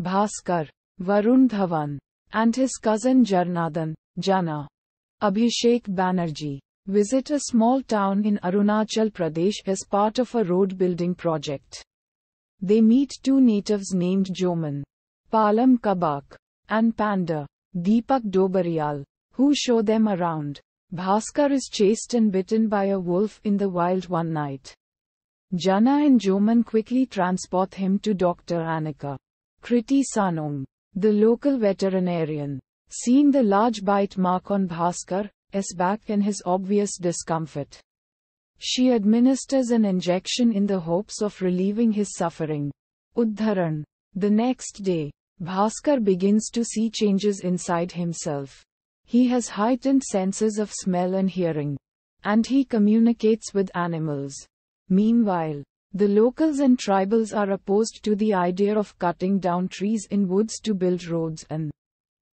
Bhaskar, Varun Dhawan, and his cousin Jarnadhan, Jana, Abhishek Banerjee, visit a small town in Arunachal Pradesh as part of a road building project. They meet two natives named Joman, Palam Kabak, and Panda, Deepak Dobariyal, who show them around. Bhaskar is chased and bitten by a wolf in the wild one night. Jana and Joman quickly transport him to Dr. Anika Kriti Sanon, the local veterinarian. Seeing the large bite mark on Bhaskar's back and his obvious discomfort, she administers an injection in the hopes of relieving his suffering. Uddharan. The next day, Bhaskar begins to see changes inside himself. He has heightened senses of smell and hearing, and he communicates with animals. Meanwhile, the locals and tribals are opposed to the idea of cutting down trees in woods to build roads and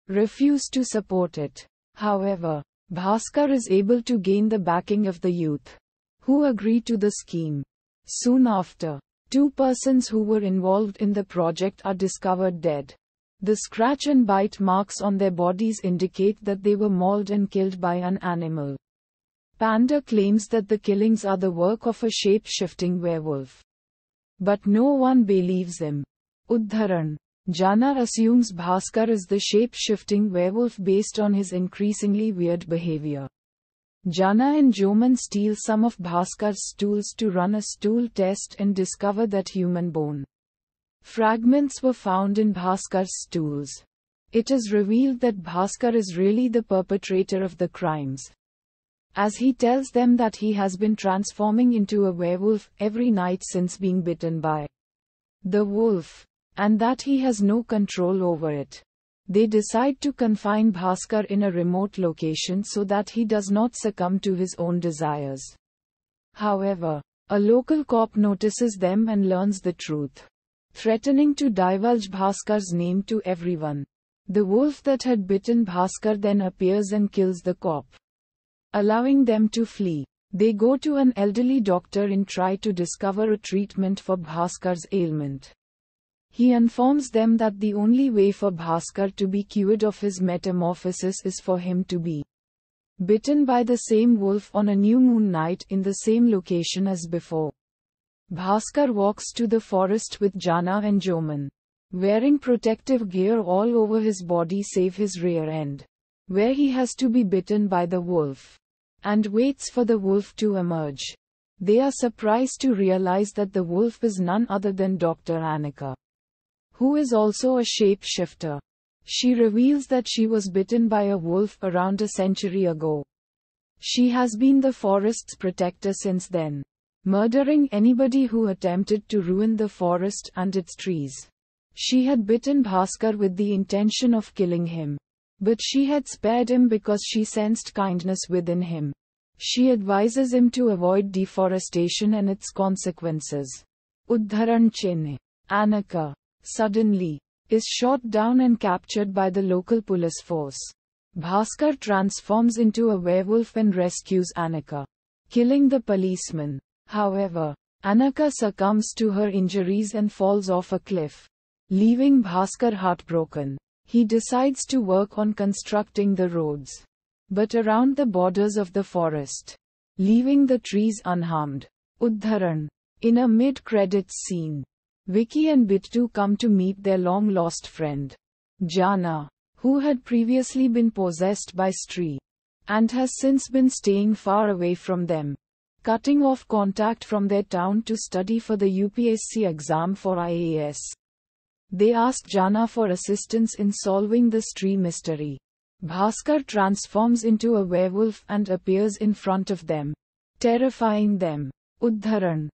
refuse to support it. However, Bhaskar is able to gain the backing of the youth, who agree to the scheme. Soon after, two persons who were involved in the project are discovered dead. The scratch and bite marks on their bodies indicate that they were mauled and killed by an animal. Panda claims that the killings are the work of a shape-shifting werewolf, but no one believes him. Uddharan. Jana assumes Bhaskar is the shape-shifting werewolf based on his increasingly weird behavior. Jana and Joman steal some of Bhaskar's stools to run a stool test and discover that human bone fragments were found in Bhaskar's stools. It is revealed that Bhaskar is really the perpetrator of the crimes, as he tells them that he has been transforming into a werewolf every night since being bitten by the wolf, and that he has no control over it. They decide to confine Bhaskar in a remote location so that he does not succumb to his own desires. However, a local cop notices them and learns the truth, threatening to divulge Bhaskar's name to everyone. The wolf that had bitten Bhaskar then appears and kills the cop, allowing them to flee. They go to an elderly doctor and try to discover a treatment for Bhaskar's ailment. He informs them that the only way for Bhaskar to be cured of his metamorphosis is for him to be bitten by the same wolf on a new moon night in the same location as before. Bhaskar walks to the forest with Jana and Joman, wearing protective gear all over his body save his rear end, where he has to be bitten by the wolf, and waits for the wolf to emerge. They are surprised to realize that the wolf is none other than Dr. Anika, who is also a shape-shifter. She reveals that she was bitten by a wolf around a century ago. She has been the forest's protector since then, murdering anybody who attempted to ruin the forest and its trees. She had bitten Bhaskar with the intention of killing him, but she had spared him because she sensed kindness within him. She advises him to avoid deforestation and its consequences. Uddharan Chinne. Anika, suddenly, is shot down and captured by the local police force. Bhaskar transforms into a werewolf and rescues Anika, killing the policeman. However, Anika succumbs to her injuries and falls off a cliff, leaving Bhaskar heartbroken. He decides to work on constructing the roads, but around the borders of the forest, leaving the trees unharmed. Uddharan. In a mid-credits scene, Vicky and Bittu come to meet their long-lost friend, Jana, who had previously been possessed by Stree, and has since been staying far away from them, cutting off contact from their town to study for the UPSC exam for IAS. They ask Jana for assistance in solving the Stree mystery. Bhaskar transforms into a werewolf and appears in front of them, terrifying them. Uddharan.